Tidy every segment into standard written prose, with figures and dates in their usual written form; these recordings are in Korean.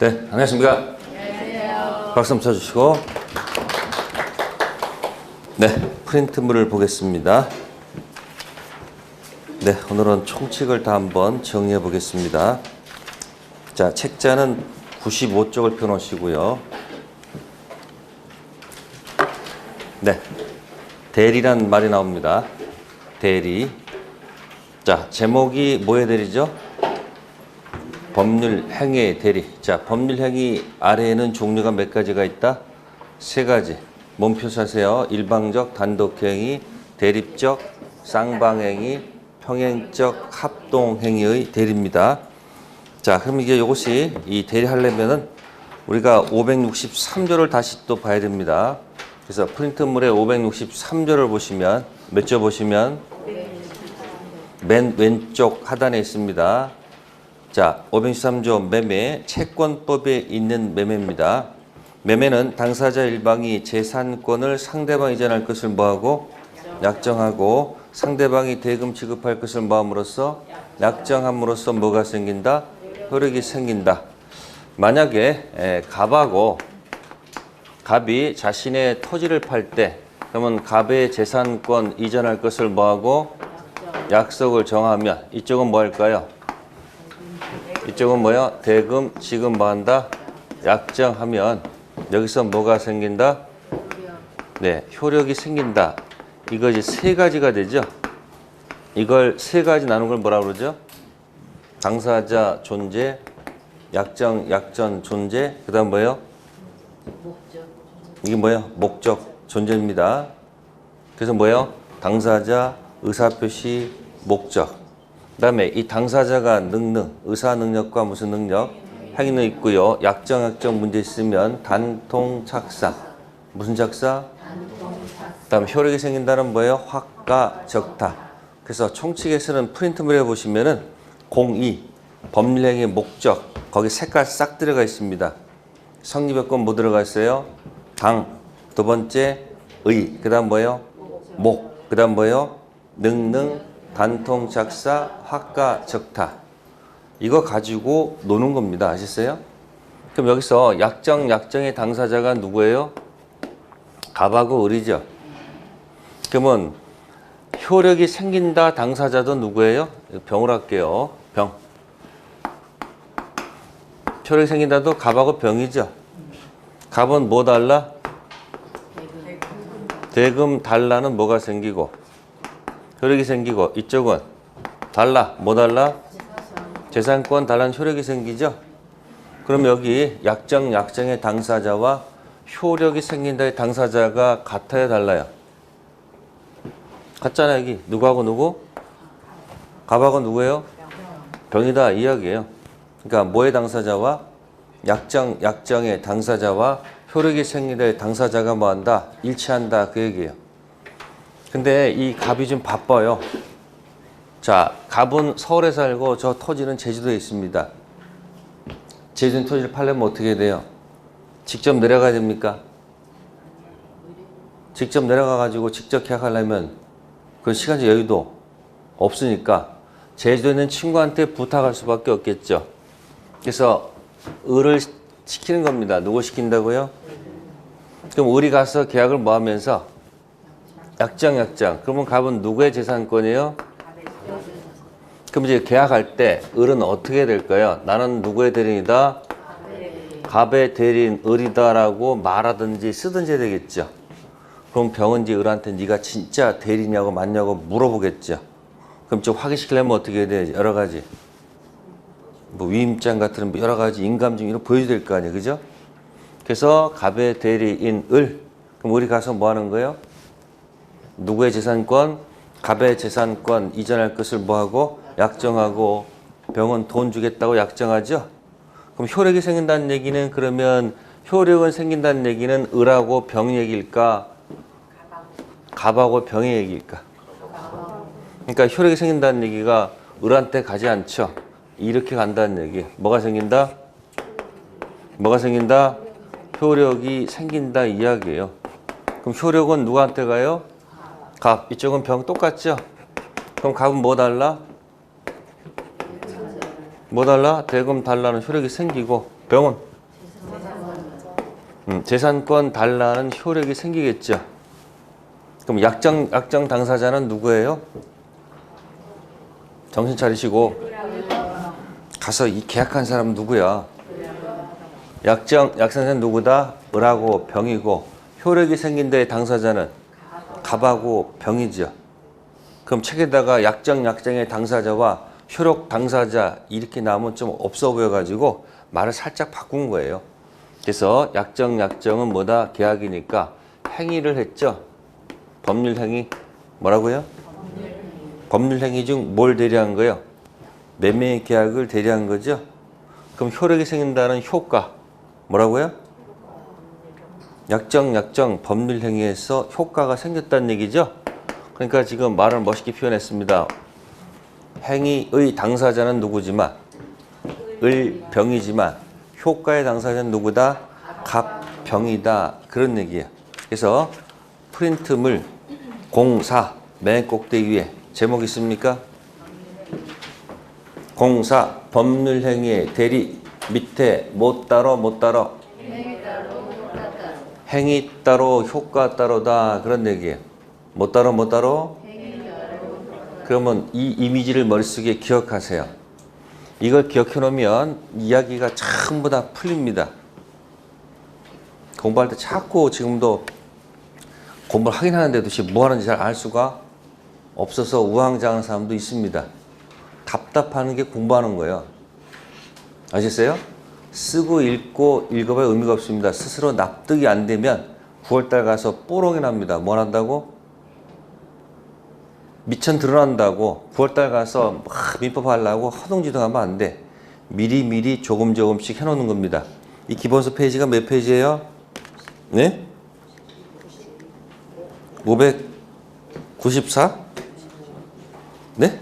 네, 안녕하십니까. 안녕하세요. 박수 한번 쳐주시고. 네, 프린트물을 보겠습니다. 네, 오늘은 총칙을 다 한번 정리해 보겠습니다. 자, 책자는 95쪽을 펴놓으시고요. 네, 대리란 말이 나옵니다. 대리. 자, 제목이 뭐의 대리죠? 법률 행위의 대리. 자, 법률 행위 아래에는 종류가 몇 가지가 있다? 세 가지. 몸표시하세요. 일방적 단독행위, 대립적 쌍방행위, 평행적 합동행위의 대리입니다. 자, 그럼 이게 이것이 이 대리하려면은 우리가 563조를 다시 또 봐야 됩니다. 그래서 프린트물에 563조를 보시면 몇 조 보시면 맨 왼쪽 하단에 있습니다. 자, 563조 매매, 채권법에 있는 매매입니다. 매매는 당사자 일방이 재산권을 상대방이 이전할 것을 뭐하고? 약정하고 상대방이 대금 지급할 것을 뭐함으로써? 약정함으로써 뭐가 생긴다? 효력이 생긴다. 만약에 갑이 자신의 토지를 팔 때 그러면 갑의 재산권 이전할 것을 뭐하고? 약속을 정하면 이쪽은 뭐 할까요? 이쪽은 뭐야? 대금, 지금 뭐 한다? 약정하면 여기서 뭐가 생긴다? 네, 효력이 생긴다. 이거 이제 세 가지가 되죠? 이걸 세 가지 나눈 걸 뭐라 그러죠? 당사자 존재, 약정 존재, 그 다음 뭐예요? 이게 뭐예요? 목적 존재입니다. 그래서 뭐예요? 당사자, 의사표시, 목적. 그 다음에 이 당사자가 능력, 의사 능력과 무슨 능력? 행위는 있고요. 약정 문제 있으면 단통 착사. 무슨 착사? 그 다음 효력이 생긴다는 뭐예요? 확가 적타. 그래서 총칙에서는 프린트물에 보시면은 02, 법률행위 목적, 거기 색깔 싹 들어가 있습니다. 성립요건 뭐 들어가 있어요? 당. 두 번째, 의. 그 다음 뭐예요? 목. 그 다음 뭐예요? 능능. 단통 착사, 확가 적타. 이거 가지고 노는 겁니다. 아셨어요? 그럼 여기서 약정의 당사자가 누구예요? 갑하고 을이죠. 그러면 효력이 생긴다 당사자도 누구예요? 병을 할게요. 병. 효력이 생긴다도 갑하고 병이죠. 갑은 뭐 달라? 대금 달라는 뭐가 생기고 효력이 생기고 이쪽은 달라. 뭐 달라? 재산권 달라는 효력이 생기죠. 그럼 여기 약정의 당사자와 효력이 생긴다의 당사자가 같아야 달라요? 같잖아요. 여기 누구하고 누구? 갑하고 누구예요? 병이다 이야기예요. 그러니까 뭐의 당사자와 약정의 당사자와 효력이 생긴다의 당사자가 뭐한다? 일치한다 그 얘기예요. 근데 이 갑이 좀 바빠요. 자, 갑은 서울에 살고 저 토지는 제주도에 있습니다. 제주도 토지를 팔려면 어떻게 돼요? 직접 내려가야 됩니까? 직접 내려가가지고 직접 계약하려면 그 시간적 여유도 없으니까 제주도에 있는 친구한테 부탁할 수밖에 없겠죠. 그래서 을을 시키는 겁니다. 누구 시킨다고요? 그럼 을이 가서 계약을 뭐 하면서 약정. 그러면 갑은 누구의 재산권이에요? 그럼 이제 계약할 때 을은 어떻게 될까요? 나는 누구의 대리인이다? 갑의 대리인 을이다라고 말하든지 쓰든지 해야 되겠죠. 그럼 병은지 을한테 네가 진짜 대리냐고 맞냐고 물어보겠죠. 그럼 좀 확인시키려면 어떻게 해야 되지? 여러 가지. 뭐 위임장 같은 여러 가지 인감증 이런 거 보여줘야 될 거 아니에요. 그죠? 그래서 갑의 대리인 을. 그럼 을이 가서 뭐 하는 거예요? 누구의 재산권? 갑의 재산권 이전할 것을 뭐하고? 약정하고 병은 돈 주겠다고 약정하죠? 그럼 효력이 생긴다는 얘기는 그러면 효력은 생긴다는 얘기는 을하고 병 얘기일까? 갑하고 병의 얘기일까? 그러니까 효력이 생긴다는 얘기가 을한테 가지 않죠? 이렇게 간다는 얘기. 뭐가 생긴다? 뭐가 생긴다? 효력이 생긴다 이야기예요. 그럼 효력은 누구한테 가요? 갑. 이쪽은 병 똑같죠? 그럼 갑은 뭐 달라? 뭐 달라? 대금 달라는 효력이 생기고 병은 재산권 달라는 효력이 생기겠죠. 그럼 약정 당사자는 누구예요? 정신 차리시고 가서 이 계약한 사람은 누구야? 약정자는 누구다? 을하고 병이고 효력이 생긴 데의 당사자는 갑하고 병이죠. 그럼 책에다가 약정의 당사자와 효력 당사자 이렇게 나오면 좀 없어 보여가지고 말을 살짝 바꾼 거예요. 그래서 약정은 뭐다? 계약이니까 행위를 했죠. 법률 행위 뭐라고요? 법률 행위 중 뭘 대리한 거예요? 매매 계약을 대리한 거죠. 그럼 효력이 생긴다는 효과 뭐라고요? 약정 법률 행위에서 효과가 생겼다는 얘기죠. 그러니까 지금 말을 멋있게 표현했습니다. 행위의 당사자는 누구지만 을병이지만 효과의 당사자는 누구다? 갑병이다. 그런 얘기예요. 그래서 프린트물 공사 맨 꼭대기 위에 제목 있습니까? 공사 법률 행위의 대리 밑에 못 따로 행위 따로 효과 따로다. 그런 얘기예요. 못 따로 그러면 이 이미지를 머릿속에 기억하세요. 이걸 기억해 놓으면 이야기가 전부 다 풀립니다. 공부할 때 자꾸 지금도 공부를 하긴 하는데도 뭐 하는지 잘 알 수가 없어서 우왕좌왕하는 사람도 있습니다. 답답하는 게 공부하는 거예요. 아셨어요? 쓰고 읽고 읽어봐야 의미가 없습니다. 스스로 납득이 안 되면 9월달 가서 뽀록이 납니다. 뭐 한다고? 미천 드러난다고 9월달 가서 막 민법 하려고 허둥지둥하면 안 돼. 미리 조금씩 해놓는 겁니다. 이 기본서 페이지가 몇 페이지예요? 네? 594? 네?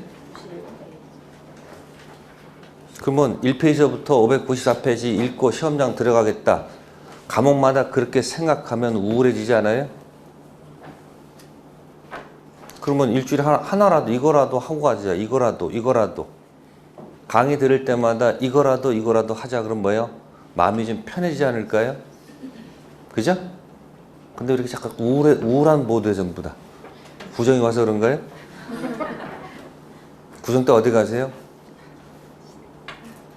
그러면 1페이지부터 594페이지 읽고 시험장 들어가겠다. 과목마다 그렇게 생각하면 우울해지지 않아요? 그러면 일주일에 하나라도 이거라도 하고 가자. 이거라도. 강의 들을 때마다 이거라도 하자. 그럼 뭐예요? 마음이 좀 편해지지 않을까요? 그죠? 근데 왜 이렇게 잠깐 우울한 모드에 전부 다. 구정이 와서 그런가요? 구정 때 어디 가세요?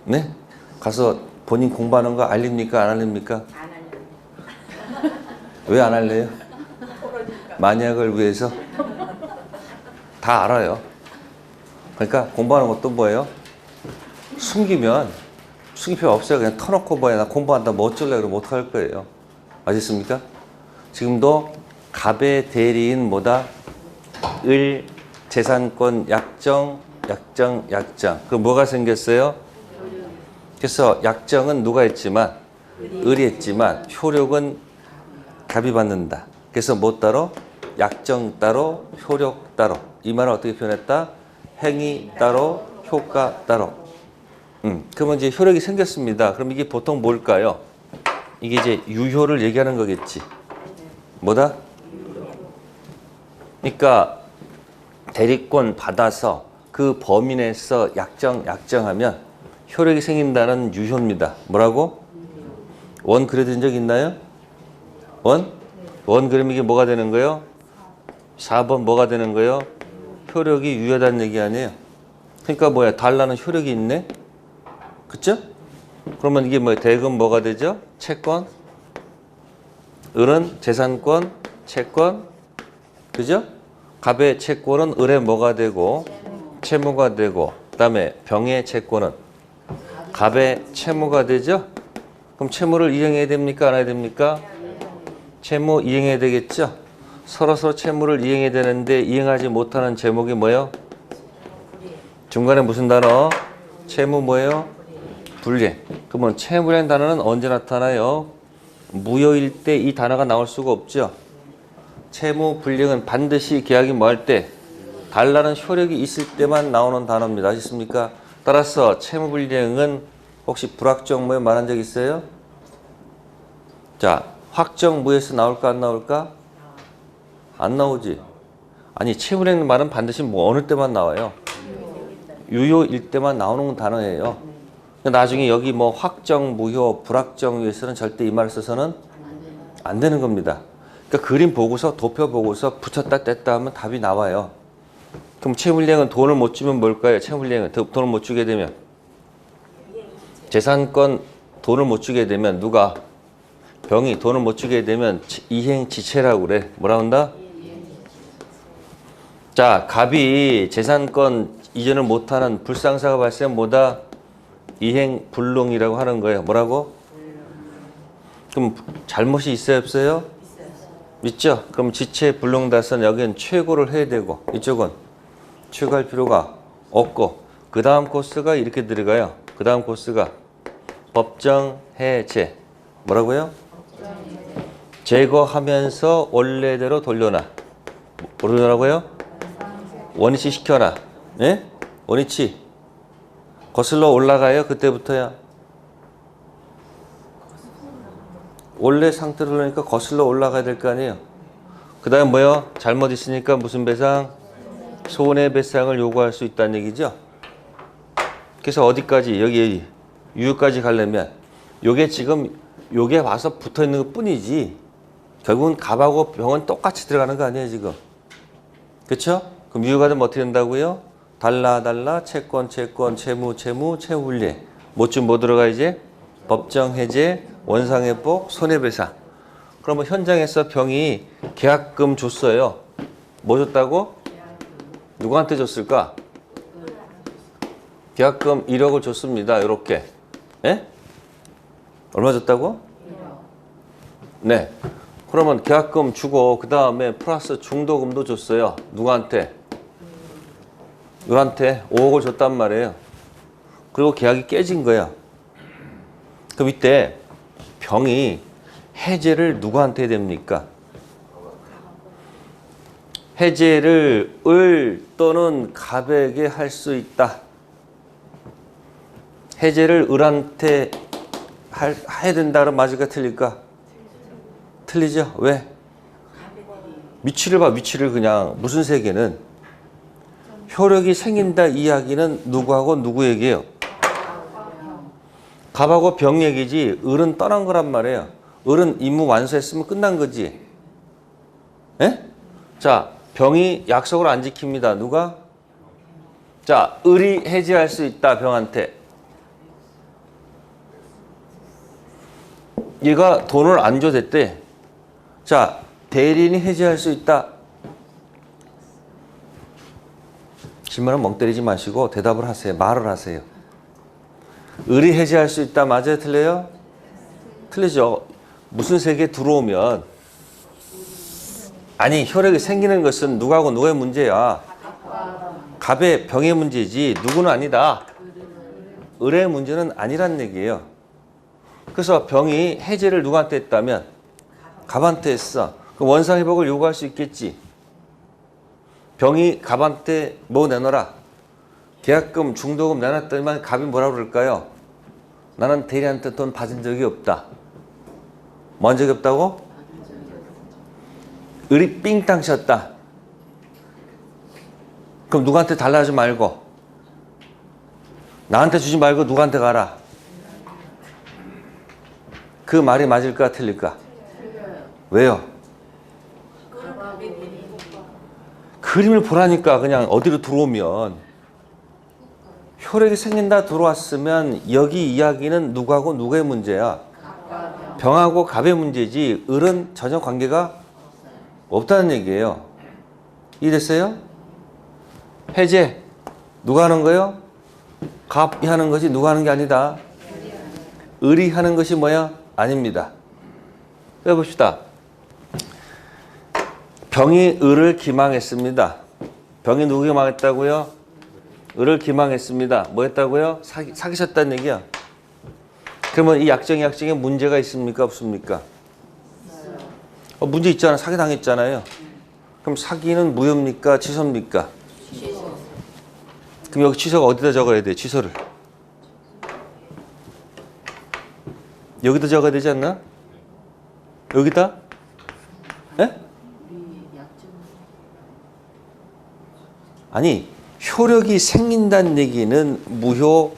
네? 가서 본인 공부하는 거 알립니까? 안 알립니까? 안 할래요. 왜 안 할래요? 만약을 위해서? 다 알아요. 그러니까 공부하는 것도 뭐예요? 숨기면 숨길 필요 없어요. 그냥 터놓고 뭐야 나 공부한다 뭐 어쩌려고 그러면 어떡할 거예요. 아셨습니까? 지금도 갑의 대리인 뭐다? 을 재산권 약정. 그럼 뭐가 생겼어요? 그래서 약정은 누가 했지만 을이 했지만 효력은 갑이 받는다. 그래서 뭐 따로? 약정 따로 효력 따로. 이 말을 어떻게 표현했다? 행위 따로 효과 따로. 그러면 이제 효력이 생겼습니다. 그럼 이게 보통 뭘까요? 이게 이제 유효를 얘기하는 거겠지. 뭐다? 그러니까 대리권 받아서 그 범위 내에서 약정하면 효력이 생긴다는 유효입니다. 뭐라고? 원 그려진 적 있나요? 원 그리면 이게 뭐가 되는 거예요? 4번 뭐가 되는 거예요? 효력이 유효하다는 얘기 아니에요? 그러니까 뭐야? 달라는 효력이 있네? 그쵸? 그러면 이게 뭐야? 대금 뭐가 되죠? 채권? 을은 재산권, 채권? 그죠? 갑의 채권은 을에 뭐가 되고? 채무가 되고 그 다음에 병의 채권은 갑의 채무가 되죠? 그럼 채무를 이행해야 됩니까? 안 해야 됩니까? 채무 이행해야 되겠죠? 서로 채무를 이행해야 되는데 이행하지 못하는 제목이 뭐예요? 중간에 무슨 단어? 채무 뭐예요? 불이행. 그러면 채무라는 단어는 언제 나타나요? 무효일 때 이 단어가 나올 수가 없죠. 채무 불이행은 반드시 계약이 뭐 할 때? 달라는 효력이 있을 때만 나오는 단어입니다. 아셨습니까? 따라서 채무 불이행은 혹시 불확정무에 말한 적 있어요? 자, 확정무에서 나올까 안 나올까? 안 나오지. 아니 채무라는 말은 반드시 뭐 어느 때만 나와요? 유효일 때만 나오는 단어예요. 나중에 여기 뭐 확정, 무효, 불확정유에서는 절대 이 말을 써서는 안 되는 겁니다. 그러니까 그림 보고서 도표 보고서 붙였다 뗐다 하면 답이 나와요. 그럼 채무불이행은 돈을 못 주면 뭘까요? 채무불이행은 돈을 못 주게 되면 재산권 돈을 못 주게 되면 누가 병이 돈을 못 주게 되면 이행지체라고 그래. 뭐라 한다? 자, 갑이 재산권 이전을 못하는 불상사가 발생하면 뭐다? 이행불능이라고 하는 거예요. 뭐라고? 그럼 잘못이 있어요, 없어요? 있죠? 그럼 지체불능다선 여기는 최고를 해야 되고 이쪽은 최고할 필요가 없고 그 다음 코스가 이렇게 들어가요. 그 다음 코스가 법정해제. 뭐라고요? 제거하면서 원래대로 돌려놔. 뭐라고요? 원위치 시켜놔. 예? 원위치. 거슬러 올라가요? 그때부터야. 원래 상태로 그러니까 거슬러 올라가야 될 거 아니에요. 그 다음 뭐요? 잘못 있으니까 무슨 배상? 손해배상을 요구할 수 있다는 얘기죠. 그래서 어디까지? 여기 유효까지 가려면 요게 지금 요게 와서 붙어 있는 것 뿐이지 결국은 갑하고 병은 똑같이 들어가는 거 아니에요 지금. 그렇죠? 그럼 유효가 되면 어떻게 된다고요? 달라 채권 채무 채무불이행 뭐쯤 뭐 들어가 이제? 법정해제 원상회복 손해배상. 그러면 현장에서 병이 계약금 줬어요. 뭐 줬다고? 누구한테 줬을까? 계약금 1억을 줬습니다. 이렇게. 예? 얼마 줬다고? 1억. 네. 그러면 계약금 주고 그 다음에 플러스 중도금도 줬어요. 누구한테? 누구한테 5억을 줬단 말이에요. 그리고 계약이 깨진 거야. 그럼 이때 병이 해제를 누구한테 해야 됩니까? 해제를 을 또는 갑에게 할 수 있다. 해제를 을한테 해야 된다 그러면 맞을까 틀릴까? 틀리죠? 왜? 위치를 봐. 위치를 그냥 무슨 세계는 효력이 생긴다 이야기는 누구하고 누구 얘기예요? 갑하고 병 얘기지 을은 떠난 거란 말이에요. 을은 임무 완수했으면 끝난 거지. 예? 자, 병이 약속을 안 지킵니다. 누가? 자, 을이 해제할 수 있다 병한테. 얘가 돈을 안 줘댔대. 자, 대리인이 해제할 수 있다. 질문은 멍 때리지 마시고 대답을 하세요. 말을 하세요. 을이 해제할 수 있다. 맞아요? 틀려요? 틀리죠. 무슨 세계에 들어오면 아니 효력이 생기는 것은 누구하고 누구의 문제야? 갑의 병의 문제지 누구는 아니다. 을의 문제는 아니란 얘기예요. 그래서 병이 해제를 누구한테 했다면 갑한테 했어. 그럼 원상회복을 요구할 수 있겠지. 병이 갑한테 뭐 내놔라. 계약금, 중도금 내놨더니만 갑이 뭐라고 그럴까요? 나는 대리한테 돈 받은 적이 없다. 뭐 한 적이 없다고? 을이 삥땅 쳤다. 그럼 누구한테 달라하지 말고 나한테 주지 말고 누구한테 가라. 그 말이 맞을까 틀릴까? 왜요? 그림을 보라니까. 그냥 어디로 들어오면 효력이 생긴다 들어왔으면 여기 이야기는 누구하고 누구의 문제야? 병하고 갑의 문제지 을은 전혀 관계가 없다는 얘기예요. 이해됐어요? 해제 누가 하는 거예요? 갑이 하는 것이 누가 하는 게 아니다. 을이 하는 것이 뭐야? 아닙니다. 해봅시다. 병이 을을 기망했습니다. 병이 누구 기망했다고요? 을을 기망했습니다. 뭐 했다고요? 사귀셨다는 얘기야. 그러면 이 약정에 문제가 있습니까? 없습니까? 문제 있잖아. 사기당했잖아요. 그럼 사기는 무효입니까? 취소입니까? 취소. 그럼 여기 취소가 어디다 적어야 돼? 취소를. 여기다 적어야 되지 않나? 여기다? 예? 아니, 효력이 생긴다는 얘기는 무효,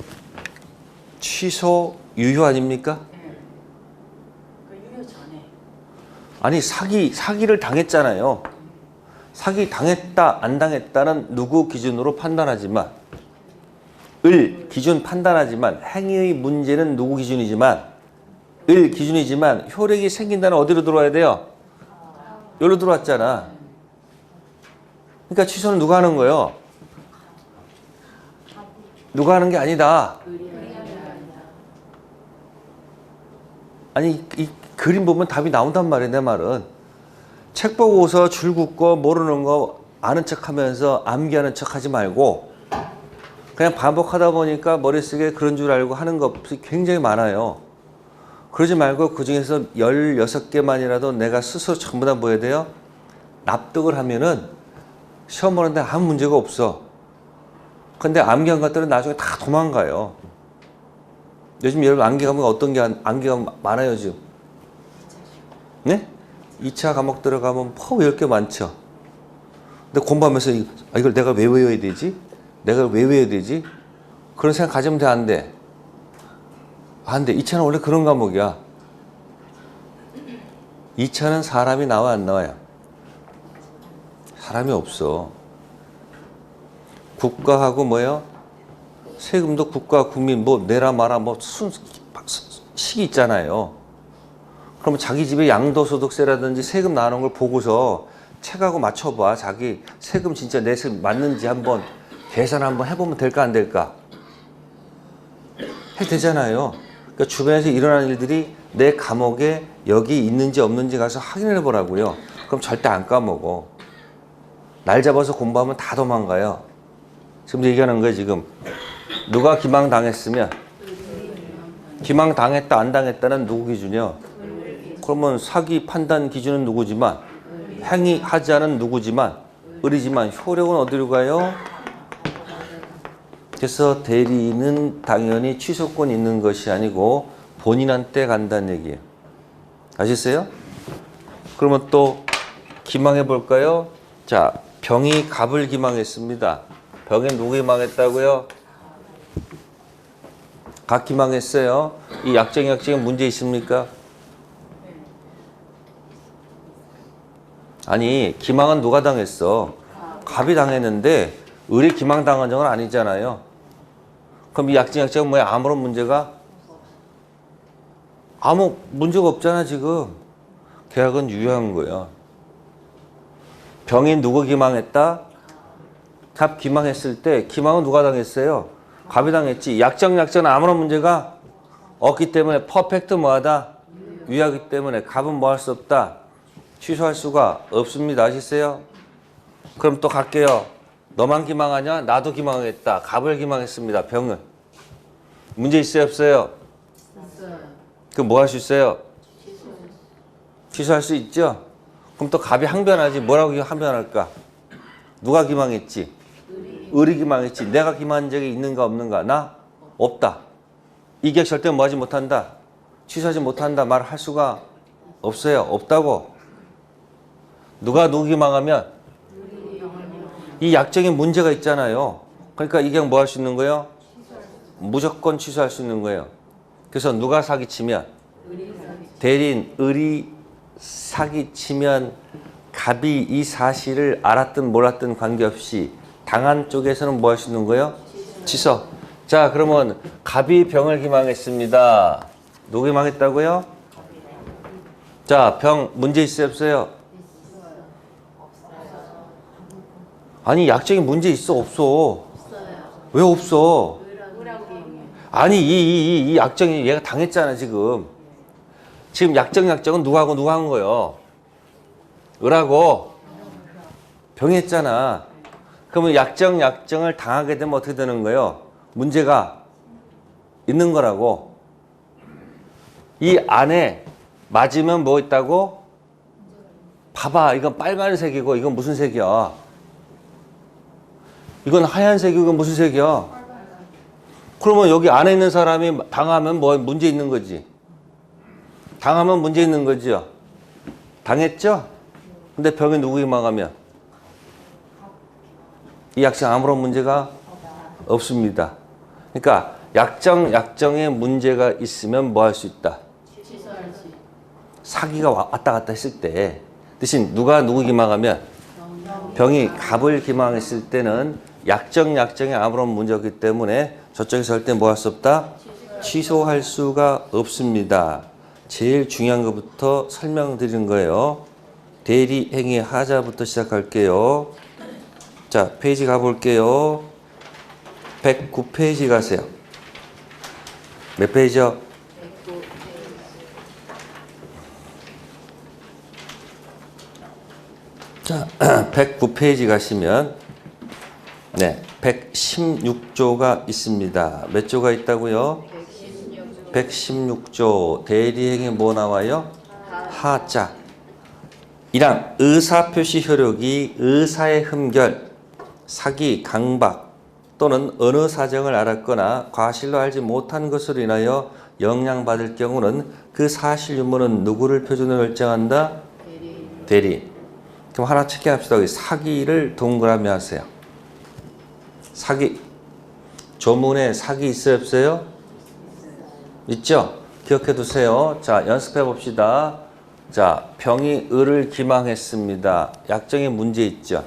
취소, 유효 아닙니까? 유효 전에. 아니 사기를 당했잖아요. 사기 당했다 안 당했다는 누구 기준으로 판단하지만 을 기준 판단하지만 행위의 문제는 누구 기준이지만 을 기준이지만 효력이 생긴다는 어디로 들어와야 돼요? 여기로 들어왔잖아. 그러니까 취소는 누가 하는 거예요? 누가 하는 게 아니다. 아니 이 그림 보면 답이 나온단 말이야. 내 말은 책 보고서 줄 긋고 모르는 거 아는 척하면서 암기하는 척하지 말고 그냥 반복하다 보니까 머릿속에 그런 줄 알고 하는 것이 굉장히 많아요. 그러지 말고 그중에서 16개만이라도 내가 스스로 전부 다 뭐 해야 돼요? 납득을 하면은 시험 보는데 아무 문제가 없어. 근데 암기한 것들은 나중에 다 도망가요. 요즘 여러분 암기 과목 어떤 게 암기가 많아요 지금? 네? 2차 과목 들어가면 10개 많죠. 근데 공부하면서 이걸 내가 왜 외워야 되지? 내가 왜 외워야 되지? 그런 생각 가지면 돼, 안 돼? 안 돼. 2차는 원래 그런 과목이야. 2차는 사람이 나와 안 나와요? 사람이 없어. 국가하고 뭐예요? 세금도 국가, 국민 뭐 내라 마라 뭐 식이 있잖아요. 그러면 자기 집에 양도소득세라든지 세금 나오는 걸 보고서 책하고 맞춰봐. 자기 세금 진짜 내 세금 맞는지 한번 계산 한번 해보면 될까 안 될까? 해도 되잖아요. 그러니까 주변에서 일어나는 일들이 내 감옥에 여기 있는지 없는지 가서 확인해 보라고요. 그럼 절대 안 까먹어. 날 잡아서 공부하면 다 도망가요. 지금 얘기하는 거예요. 지금 누가 기망당했으면 기망당했다 안 당했다는 누구 기준이요? 그러면 사기 판단 기준은 누구지만 행위하지 않은 누구지만 을이지만 효력은 어디로 가요? 그래서 대리인은 당연히 취소권 있는 것이 아니고 본인한테 간다는 얘기예요. 아시겠어요? 그러면 또 기망해 볼까요? 자, 병이 갑을 기망했습니다. 병에 누구 기망했다고요? 갑 기망했어요. 이 약정에 문제 있습니까? 아니 기망은 누가 당했어? 갑이 당했는데 을이 기망당한 적은 아니잖아요. 그럼 이 약정은 뭐야? 아무런 문제가? 아무 문제가 없잖아 지금. 계약은 유효한 거야. 병이 누구 기망했다? 갑 기망했을 때 기망은 누가 당했어요? 갑이 당했지. 약정은 아무런 문제가 없기 때문에 퍼펙트 뭐하다? 유효하기 때문에 갑은 뭐 할 수 없다? 취소할 수가 없습니다. 아시겠어요? 그럼 또 갈게요. 너만 기망하냐? 나도 기망하겠다. 갑을 기망했습니다. 병은. 문제 있어요? 없어요? 있어요. 그럼 뭐 할 수 있어요? 취소할 수 있죠? 그럼 또 갑이 항변하지. 뭐라고 항변할까? 누가 기망했지? 을이 기망했지. 내가 기망한 적이 있는가 없는가? 나? 없다. 이 계약 절대 뭐 하지 못한다? 취소하지 못한다. 말을 할 수가 없어요. 없다고. 누가 누구 기망하면? 이 약정에 문제가 있잖아요. 그러니까 이 계약 뭐 할 수 있는 거예요? 무조건 취소할 수 있는 거예요. 그래서 누가 사기치면? 대리인, 을이 사기치면 갑이 이 사실을 알았든 몰랐든 관계없이 당한 쪽에서는 뭐 할 수 있는 거예요? 취소. 자, 그러면 갑이 병을 기망했습니다. 누구 기망했다고요? 자, 병 문제 있어요? 없어요? 아니 약정에 문제 있어? 없어? 왜 없어? 아니 이 약정이 얘가 당했잖아 지금. 지금 약정은 누가 한 거예요? 을하고 병이 했잖아. 그러면 약정을 당하게 되면 어떻게 되는 거예요? 문제가 있는 거라고. 이 안에 맞으면 뭐 있다고? 봐봐. 이건 빨간색이고 이건 무슨 색이야? 이건 하얀색이고 이건 무슨 색이야? 그러면 여기 안에 있는 사람이 당하면 뭐 문제 있는 거지? 당하면 문제 있는 거죠? 당했죠? 근데 병이 누구 기망하면? 이 약정 아무런 문제가 없습니다. 그러니까 약정에 문제가 있으면 뭐 할 수 있다? 사기가 왔다 갔다 했을 때 대신 누가 누구 기망하면 병이 갑을 기망했을 때는 약정에 아무런 문제 없기 때문에 저쪽에서 할 때 뭐 할 수 없다? 취소할 수가 없습니다. 제일 중요한 것부터 설명드리는 거예요. 대리행위 하자부터 시작할게요. 자, 페이지 가볼게요. 109페이지 가세요. 몇 페이지요? 자, 109페이지 가시면 네, 116조가 있습니다. 몇 조가 있다고요? 116조. 대리행위 뭐 나와요? 하자. 1항 의사표시 효력이 의사의 흠결, 사기, 강박 또는 어느 사정을 알았거나 과실로 알지 못한 것으로 인하여 영향받을 경우는 그 사실 유무는 누구를 표준으로 결정한다? 대리. 그럼 하나 체크합시다. 사기를 동그라미 하세요. 사기. 조문에 사기 있어요, 없어요? 있죠? 기억해 두세요. 자, 연습해 봅시다. 자, 병이 을을 기망했습니다. 약정에 문제 있죠?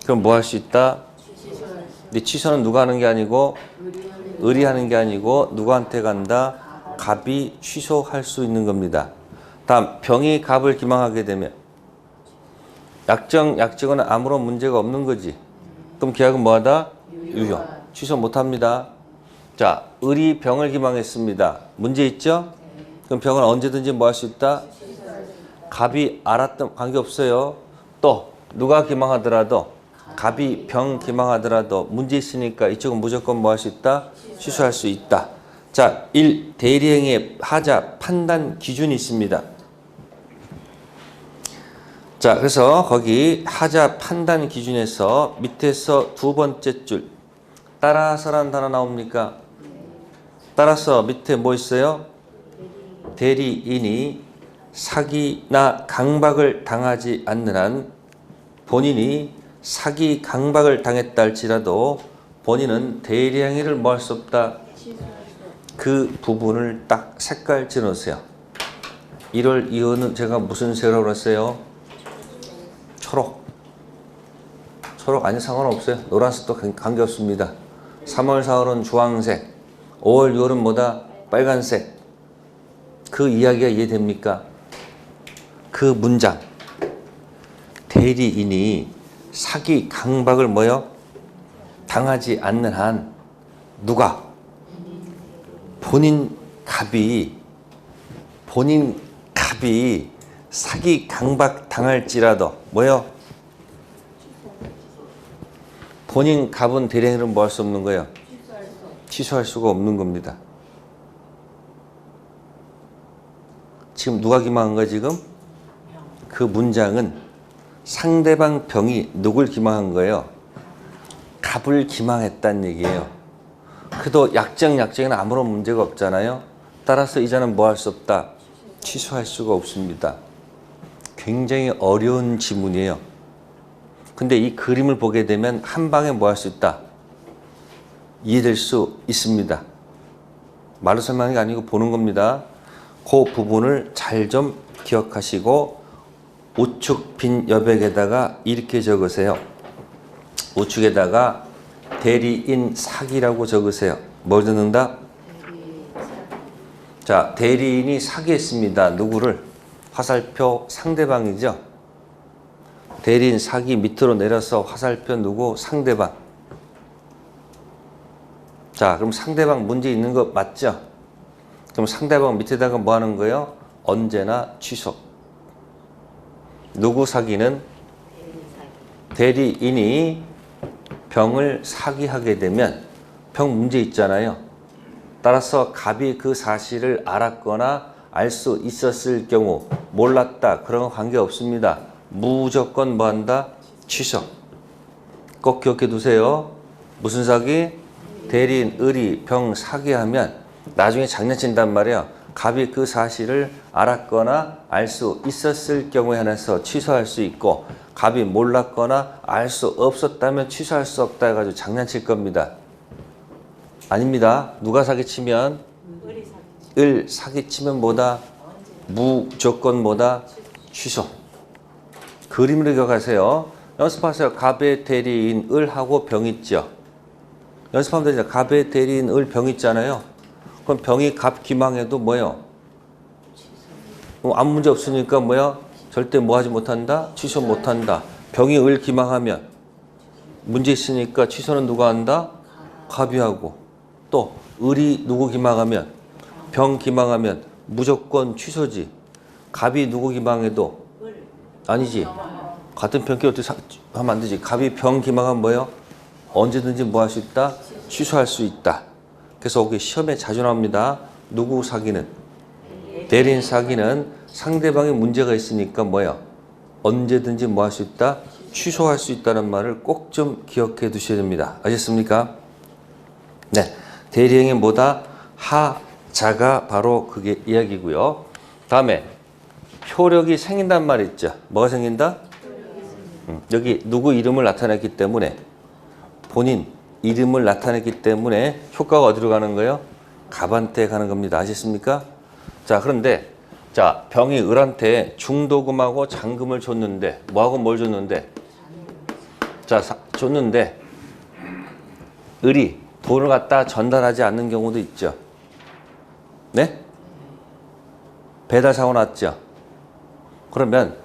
그럼 뭐 할 수 있다? 근데 취소는 누가 하는 게 아니고 을이 하는 게 아니고 누구한테 간다? 갑이 취소할 수 있는 겁니다. 다음, 병이 갑을 기망하게 되면 약정은 아무런 문제가 없는 거지. 그럼 계약은 뭐하다? 유효. 취소 못합니다. 자, 을이 병을 기망했습니다. 문제 있죠? 그럼 병은 언제든지 뭐 할 수 있다? 갑이 알았던 관계없어요. 또 누가 기망하더라도 갑이 병 기망하더라도 문제 있으니까 이쪽은 무조건 뭐 할 수 있다? 취소할 수 있다. 자, 1. 대리행위의 하자 판단 기준이 있습니다. 자, 그래서 거기 하자 판단 기준에서 밑에서 두 번째 줄 따라서라는 단어 나옵니까? 따라서 밑에 뭐 있어요? 대리인이 사기나 강박을 당하지 않는 한 본인이 사기, 강박을 당했다 할지라도 본인은 대리행위를 뭐 할 수 없다? 그 부분을 딱 색깔 지어놓으세요. 1월 2호는 제가 무슨 색으로 그랬어요? 초록. 초록 아니 상관없어요. 노란색도 관계없습니다. 3월 4월은 주황색, 5월 6월은 뭐다? 빨간색. 그 이야기가 이해됩니까? 그 문장. 대리인이 사기, 강박을 뭐요? 당하지 않는 한 누가? 본인 갑이 사기, 강박 당할지라도 뭐요? 본인 갑은 대리행위를 뭐 할 수 없는 거예요? 취소할 수가 없는 겁니다. 지금 누가 기망한 거야 지금? 그 문장은 상대방 병이 누굴 기망한 거예요? 갑을 기망했다는 얘기예요. 그도 약정에는 아무런 문제가 없잖아요. 따라서 이자는 뭐 할 수 없다? 취소할 수가 없습니다. 굉장히 어려운 지문이에요. 근데 이 그림을 보게 되면 한 방에 뭐 할 수 있다? 이해될 수 있습니다. 말로 설명하는 게 아니고 보는 겁니다. 그 부분을 잘 좀 기억하시고 우측 빈 여백에다가 이렇게 적으세요. 우측에다가 대리인 사기라고 적으세요. 뭘 넣는다? 자, 대리인이 사기했습니다. 누구를? 화살표 상대방이죠. 대리인 사기 밑으로 내려서 화살표 누구? 상대방. 자, 그럼 상대방 문제 있는 거 맞죠? 그럼 상대방 밑에다가 뭐 하는 거예요? 언제나 취소. 누구 사기는? 대리인이 병을 사기하게 되면 병 문제 있잖아요. 따라서 갑이 그 사실을 알았거나 알 수 있었을 경우 몰랐다. 그런 건 관계없습니다. 무조건 뭐 한다? 취소. 꼭 기억해 두세요. 무슨 사기? 대리인, 을이 병 사기하면 나중에 장난친단 말이에요. 갑이 그 사실을 알았거나 알 수 있었을 경우에 한해서 취소할 수 있고 갑이 몰랐거나 알 수 없었다면 취소할 수 없다 해가지고 장난칠 겁니다. 아닙니다. 누가 사기치면? 을 사기치면 뭐다? 무조건 뭐다? 취소. 그림으로 기억하세요. 연습하세요. 갑의 대리인 을하고 병 있죠. 연습하면 되잖아요. 갑의 대리인 을 병 있잖아요. 그럼 병이 갑 기망해도 뭐예요? 아무 문제 없으니까 뭐야? 절대 뭐 하지 못한다? 취소 못한다. 병이 을 기망하면 문제 있으니까 취소는 누가 한다? 갑이 하고. 또 을이 누구 기망하면 병 기망하면 무조건 취소지. 갑이 누구 기망해도 아니지. 같은 병기 어떻게 하면 안 되지. 갑이 병 기망하면 뭐예요? 언제든지 뭐 할 수 있다? 취소할 수 있다. 그래서 여기 시험에 자주 나옵니다. 누구 사기는? 대리인 사기는 상대방의 문제가 있으니까 뭐예요? 언제든지 뭐 할 수 있다? 취소할 수 있다는 말을 꼭 좀 기억해 두셔야 됩니다. 아셨습니까? 네. 대리행위 뭐다? 하자가 바로 그게 이야기고요. 다음에 효력이 생긴단 말 있죠. 뭐가 생긴다? 여기 누구 이름을 나타냈기 때문에 본인 이름을 나타냈기 때문에 효과가 어디로 가는 거예요? 갑한테 가는 겁니다. 아셨습니까? 자, 그런데 자, 병이 을한테 중도금하고 잔금을 줬는데 뭐하고 뭘 줬는데? 자, 줬는데 을이 돈을 갖다 전달하지 않는 경우도 있죠. 네? 배달 사고 났죠. 그러면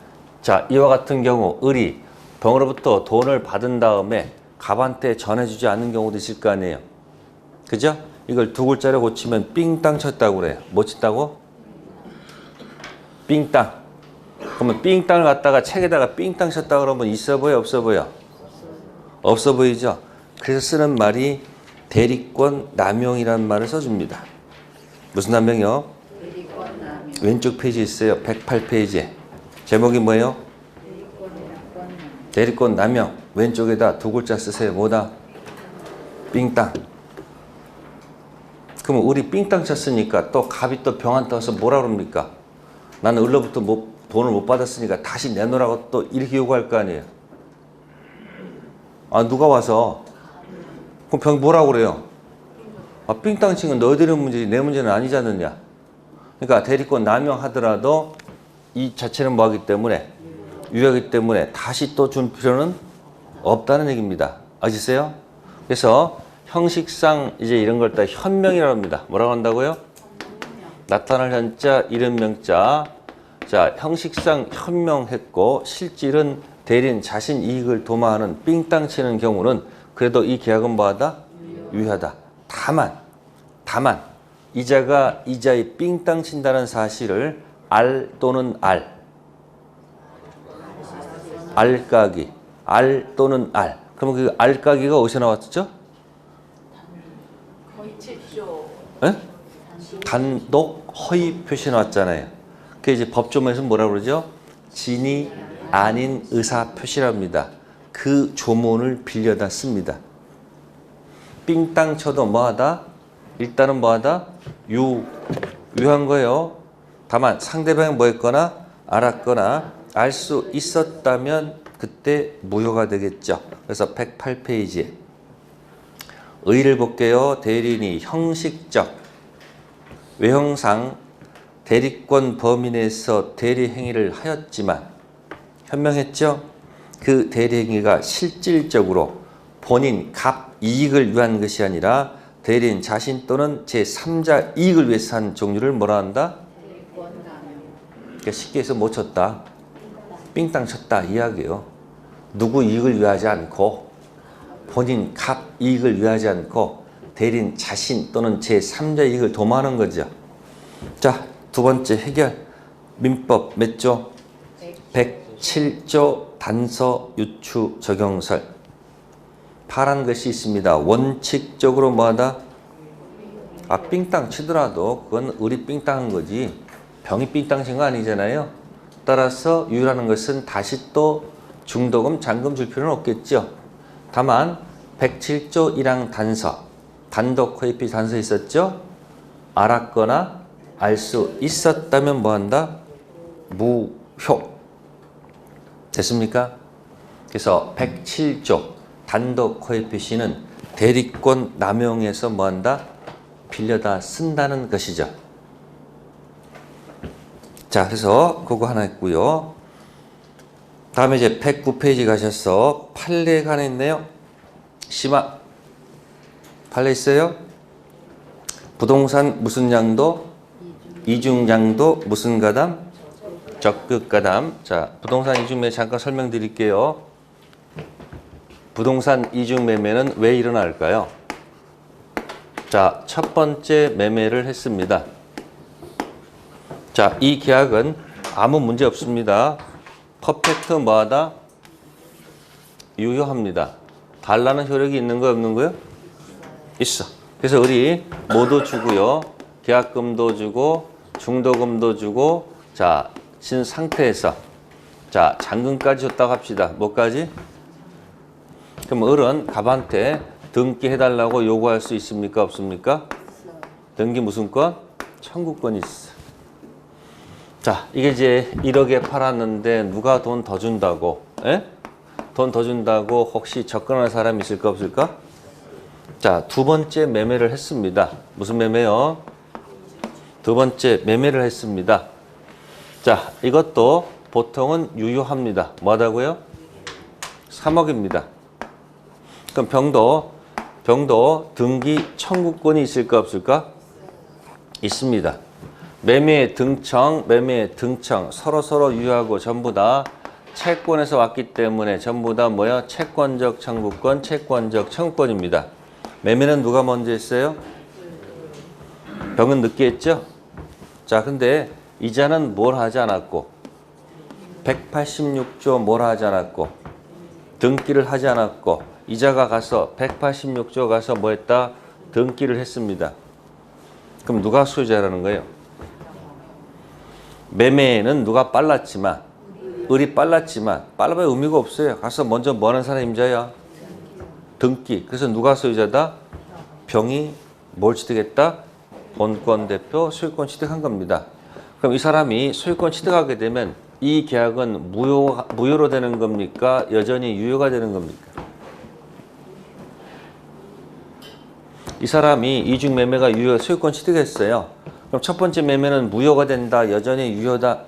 자, 이와 같은 경우 을이 병으로부터 돈을 받은 다음에 갑한테 전해주지 않는 경우도 있을 거 아니에요. 그죠? 이걸 두 글자로 고치면 삥땅 쳤다고 그래요. 뭐 쳤다고? 삥땅. 그러면 삥땅을 갖다가 책에다가 삥땅 쳤다 그러면 있어 보여, 없어 보여? 없어 보이죠? 그래서 쓰는 말이 대리권 남용이라는 말을 써줍니다. 무슨 남용이요? 왼쪽 페이지에 있어요. 108페이지에. 제목이 뭐예요? 대리권 남용. 왼쪽에다 두 글자 쓰세요. 뭐다? 삥땅. 그러면 우리 삥땅 쳤으니까 또 갑이 또 병한테 와서 뭐라 그럽니까? 나는 을로부터 돈을 못 받았으니까 다시 내놓으라고 또 이렇게 요구할 거 아니에요. 아, 누가 와서 그럼 병이 뭐라고 그래요? 아, 삥땅 친 건 너희들의 문제지 내 문제는 아니지 않느냐. 그러니까 대리권 남용하더라도 이 자체는 뭐하기 때문에 유효하기 때문에 다시 또 준 필요는 없다는 얘기입니다. 아시겠어요? 그래서 형식상 이제 이런 걸 다 현명이라고 합니다. 뭐라고 한다고요? 나타날 현자, 이름 명자. 자, 형식상 현명했고 실질은 대리인 자신 이익을 도모하는 삥땅 치는 경우는 그래도 이 계약은 뭐하다? 유효하다. 다만 이자가 이자에 삥땅 친다는 사실을 알 또는 알까기, 알 또는 알. 그러면 그 알까기가 어디서 나왔죠? 네? 단독 허위 표시 나왔잖아요. 그게 이제 법조문에서 뭐라 그러죠? 진이 아닌 의사 표시랍니다. 그 조문을 빌려다 씁니다. 삥땅 쳐도 뭐하다? 일단은 뭐하다? 유효한 거예요. 다만 상대방이 뭐 했거나 알았거나 알 수 있었다면 그때 무효가 되겠죠. 그래서 108페이지에 의의를 볼게요. 대리인이 형식적 외형상 대리권 범위 내에서 대리행위를 하였지만 현명했죠? 그 대리행위가 실질적으로 본인 갑 이익을 위한 것이 아니라 대리인 자신 또는 제3자 이익을 위해서 한 종류를 뭐라 한다? 그러니까 쉽게 해서 못 쳤다. 삥땅 쳤다 이야기예요. 누구 이익을 위하지 않고 본인 갑 이익을 위하지 않고 대리인 자신 또는 제3자 이익을 도모하는 거죠. 자, 두 번째 해결. 민법 몇 조? 107조 단서 유추 적용설. 파란 것이 있습니다. 원칙적으로 뭐하다? 아, 삥땅 치더라도 그건 을이 삥땅한 거지 병이 삥땅 친 거 아니잖아요. 따라서 유효라는 것은 다시 또 중도금, 잔금 줄 필요는 없겠죠. 다만 107조 1항 단서, 단독 허위피 단서 있었죠. 알았거나 알 수 있었다면 뭐한다? 무효. 됐습니까? 그래서 107조 단독 허위 표시는 대리권 남용에서 뭐한다? 빌려다 쓴다는 것이죠. 자, 그래서 그거 하나 있고요. 다음에 이제 109페이지 가셔서 판례가 하나 있네요. 심화. 판례 있어요? 부동산 무슨 양도? 이중양도 무슨 가담? 적극 가담. 자, 부동산 이중매매 잠깐 설명드릴게요. 부동산 이중매매는 왜 일어날까요? 자, 첫 번째 매매를 했습니다. 자, 이 계약은 아무 문제 없습니다. 퍼펙트 뭐하다? 유효합니다. 달라는 효력이 있는 거요, 없는 거요? 있어. 그래서 우리 모두 주고요. 계약금도 주고 중도금도 주고 자, 진 상태에서 자, 잔금까지 줬다고 합시다. 뭐까지? 그럼 을은 갑한테 등기 해달라고 요구할 수 있습니까? 없습니까? 등기 무슨 권? 청구권이 있어. 자, 이게 이제 1억에 팔았는데 누가 돈 더 준다고? 에? 돈 더 준다고 혹시 접근하는 사람이 있을까 없을까? 자, 두 번째 매매를 했습니다. 무슨 매매요? 두 번째 매매를 했습니다. 자, 이것도 보통은 유효합니다. 뭐하다고요? 3억입니다. 그럼 병도 등기 청구권이 있을까 없을까? 있습니다. 매매 등청 서로 유효하고 전부 다 채권에서 왔기 때문에 전부 다 뭐야? 채권적 청구권, 채권적 청구권입니다. 매매는 누가 먼저 했어요? 병은 늦게 했죠? 자, 근데 이자는 뭘 하지 않았고 186조 뭘 하지 않았고 등기를 하지 않았고 이자가 가서 186조 가서 뭐 했다? 등기를 했습니다. 그럼 누가 소유자라는 거예요? 매매는 누가 빨랐지만 을이 빨랐지만 빨라봐야 의미가 없어요. 가서 먼저 뭐 하는 사람이 임자야? 등기. 그래서 누가 소유자다? 병이 뭘 취득했다? 본권 대표 소유권 취득한 겁니다. 그럼 이 사람이 소유권 취득하게 되면 이 계약은 무효로 되는 겁니까? 여전히 유효가 되는 겁니까? 이 사람이 이중매매가 유효 소유권 취득했어요. 그럼 첫 번째 매매는 무효가 된다. 여전히 유효다.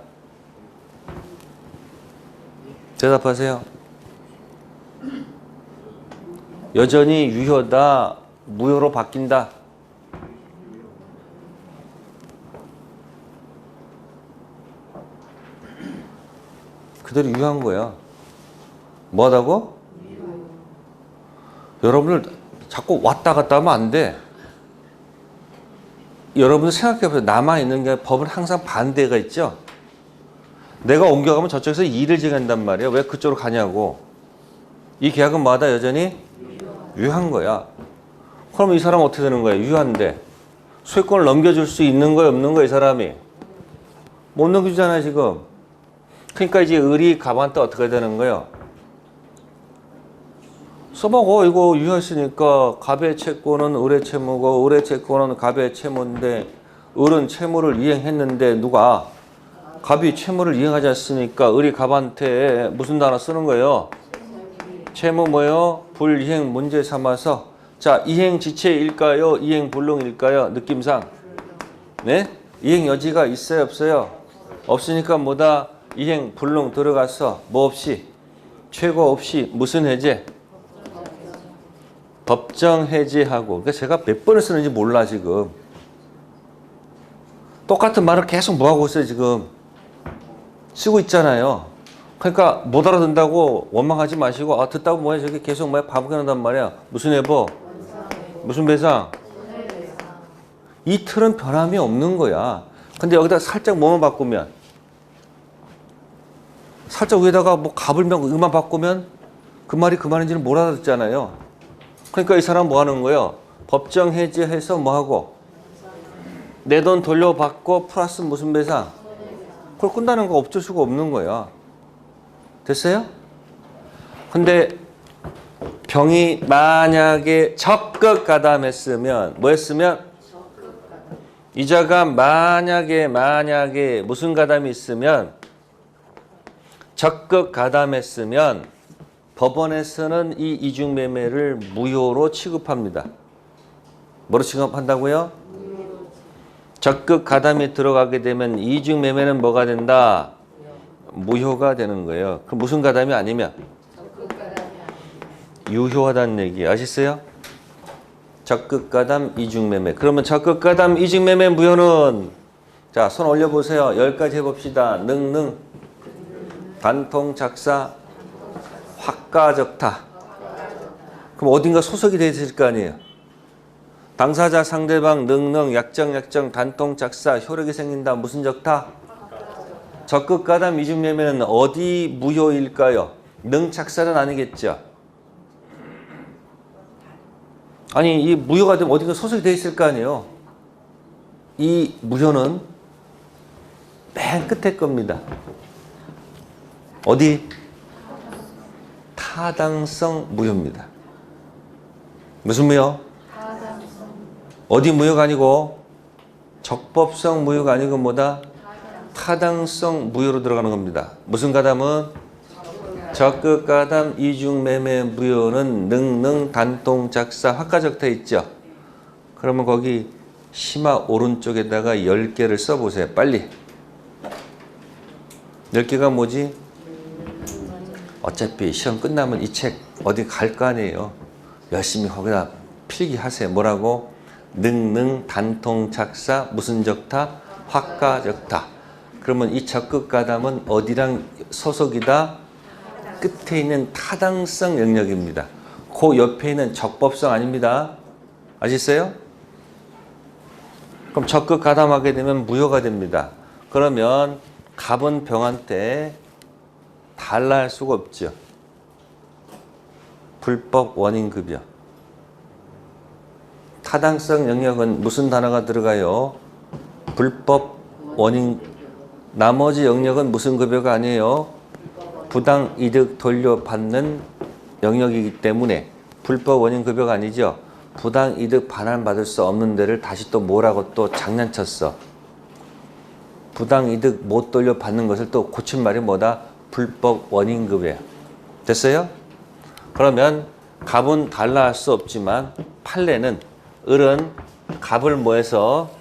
대답하세요. 여전히 유효다. 무효로 바뀐다. 그대로 유효한 거야. 뭐하다고? 여러분들 자꾸 왔다 갔다 하면 안 돼. 여러분들 생각해보세요. 남아있는 게 법은 항상 반대가 있죠. 내가 옮겨가면 저쪽에서 일을 지간단 말이야. 왜 그쪽으로 가냐고. 이 계약은 뭐하다 여전히 유효한 거야. 그럼 이 사람은 어떻게 되는 거야? 유효한데 소유권을 넘겨줄 수 있는 거야 없는 거야 이 사람이? 못 넘겨주잖아 지금. 그러니까 이제 을이 갑한테 어떻게 되는 거예요? 써먹어. 이거 유효했으니까 갑의 채권은 을의 채무고 을의 채권은 갑의 채무인데 을은 채무를 이행했는데 누가? 갑이 채무를 이행하지 않았으니까 을이 갑한테 무슨 단어 쓰는 거예요? 채무 뭐예요? 불이행 문제 삼아서 자, 이행 지체일까요? 이행 불능일까요? 느낌상. 네? 이행 여지가 있어요? 없어요? 없으니까 뭐다? 이행 불능 들어가서 뭐 없이? 최고 없이 무슨 해제? 법정 해제하고. 그러니까 제가 몇 번을 쓰는지 몰라 지금. 똑같은 말을 계속 뭐하고 있어요 지금. 쓰고 있잖아요. 그러니까 못 알아듣는다고 원망하지 마시고 아 듣다고 뭐야 저기 계속 뭐야 반복해놓는단 말이야. 무슨 해보? 무슨 배상? 이 틀은 변함이 없는 거야. 근데 여기다 살짝 뭐만 바꾸면 살짝 위에다가 뭐 갑을면 의만 바꾸면 그 말이 그 말인지는 못 알아듣잖아요. 그러니까 이 사람 뭐 하는 거예요? 법정 해제해서 뭐 하고 내 돈 돌려받고 플러스 무슨 배상? 그걸 끝나는 거 어쩔 수가 없는 거야. 됐어요? 근데 병이 만약에 적극 가담했으면 뭐 했으면? 이자가 만약에 무슨 가담이 있으면 적극 가담했으면 법원에서는 이 이중매매를 무효로 취급합니다. 뭐로 취급한다고요? 적극 가담이 들어가게 되면 이중 매매는 뭐가 된다? 무효가 되는 거예요. 그 무슨 가담이 아니면? 유효하다는 얘기 아시겠어요? 적극 가담 이중 매매. 그러면 적극 가담 이중 매매 무효는 자, 손 올려보세요. 10가지 해봅시다. 능능, 단통, 작사, 확가적타. 그럼 어딘가 소속이 되어 있을 거 아니에요. 당사자, 상대방, 능능, 약정, 단통, 작사, 효력이 생긴다. 무슨 적타? 적극 가담 이중 매매는 어디 무효일까요? 능, 작사는 아니겠죠. 아니, 이 무효가 되면 어딘가 소속이 되어 있을 거 아니에요. 이 무효는 맨 끝에 겁니다. 어디? 타당성 무효입니다. 무슨 무효? 어디 무효가 아니고 적법성 무효가 아니고 뭐다? 타당성 무효로 들어가는 겁니다. 무슨 가담은? 적극 가담 이중 매매 무효는 능능 단통 작사 확가적타 있죠. 그러면 거기 심화 오른쪽에다가 10개를 써보세요. 빨리. 10개가 뭐지? 어차피 시험 끝나면 이 책 어디 갈 거 아니에요. 열심히 거기다 필기하세요. 뭐라고? 능능 단통 작사 무슨 적타? 확가적타. 그러면 이 적극 가담은 어디랑 소속이다? 끝에 있는 타당성 영역입니다. 그 옆에 있는 적법성 아닙니다. 아시겠어요? 그럼 적극 가담하게 되면 무효가 됩니다. 그러면 갑은 병한테 달라 할 수가 없죠. 불법 원인급여. 타당성 영역은 무슨 단어가 들어가요? 불법 원인. 나머지 영역은 무슨 급여가 아니에요? 부당 이득 돌려받는 영역이기 때문에 불법 원인 급여가 아니죠. 부당 이득 반환받을 수 없는 데를 다시 또 뭐라고 또 장난쳤어. 부당 이득 못 돌려받는 것을 또 고친 말이 뭐다? 불법 원인 급여. 됐어요? 그러면 갑은 달라 할 수 없지만 판례는 을은 갑을 뭐해서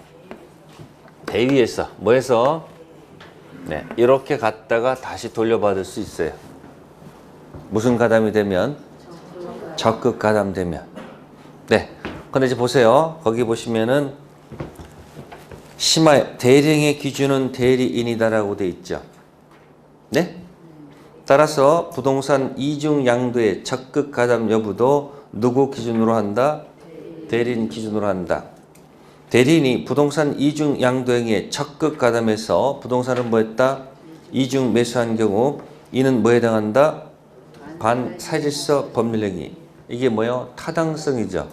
대위해서 뭐해서 네, 이렇게 갔다가 다시 돌려받을 수 있어요. 무슨 가담이 되면? 적극 가담되면. 네. 근데 이제 보세요. 거기 보시면은 심화 대령의 기준은 대리인이다라고 돼 있죠. 네? 따라서 부동산 이중 양도의 적극 가담 여부도 누구 기준으로 한다? 대리인 기준으로 한다. 대리인이 부동산 이중 양도행위에 적극 가담해서 부동산을 뭐했다? 이중 매수한 경우 이는 뭐에 해당한다? 반사실서 법률행위. 이게 뭐예요? 타당성이죠.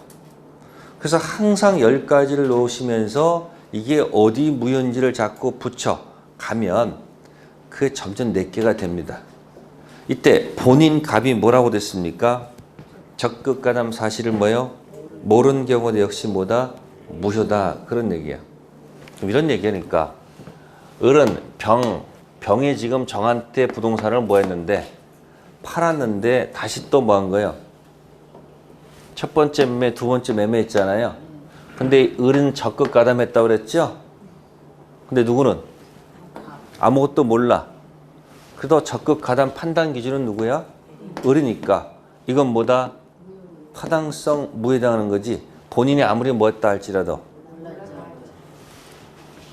그래서 항상 10가지를 놓으시면서 이게 어디 무효인지를 자꾸 붙여 가면 그게 점점 내게가 됩니다. 이때 본인 갑이 뭐라고 됐습니까? 적극 가담 사실을 뭐예요? 모르는 경우도 역시 뭐다? 무효다. 그런 얘기야. 이런 얘기하니까 을은 병이 지금 정한테 부동산을 뭐 했는데 팔았는데 다시 또 뭐 한 거예요? 첫 번째 매매, 두 번째 매매 했잖아요. 근데 을은 적극 가담했다고 그랬죠? 근데 누구는? 아무것도 몰라. 그래도 적극 가담 판단 기준은 누구야? 을이니까. 이건 뭐다? 타당성 무효에 해당하는 거지. 본인이 아무리 뭐 했다 할지라도.